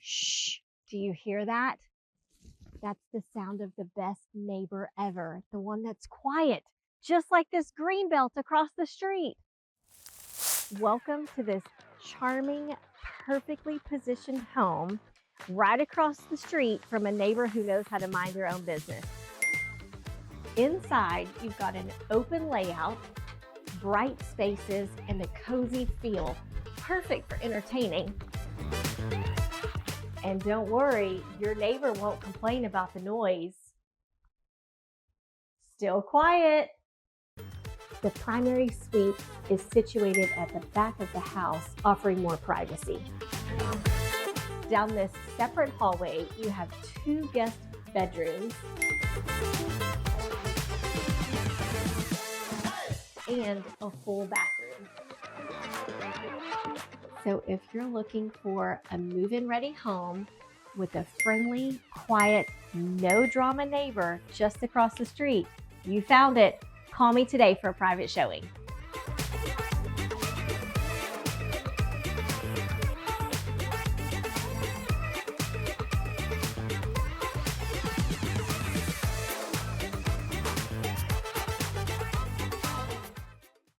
Shh, do you hear that? That's the sound of the best neighbor ever, the one that's quiet, just like this Greenbelt across the street. Welcome to this charming, perfectly positioned home right across the street from a neighbor who knows how to mind their own business. Inside, you've got an open layout, bright spaces, and a cozy feel, perfect for entertaining. And don't worry, your neighbor won't complain about the noise. Still quiet. The primary suite is situated at the back of the house, offering more privacy. Down this separate hallway, you have 2 guest bedrooms and a full bathroom. So if you're looking for a move-in ready home with a friendly, quiet, no drama neighbor just across the street, you found it. Call me today for a private showing.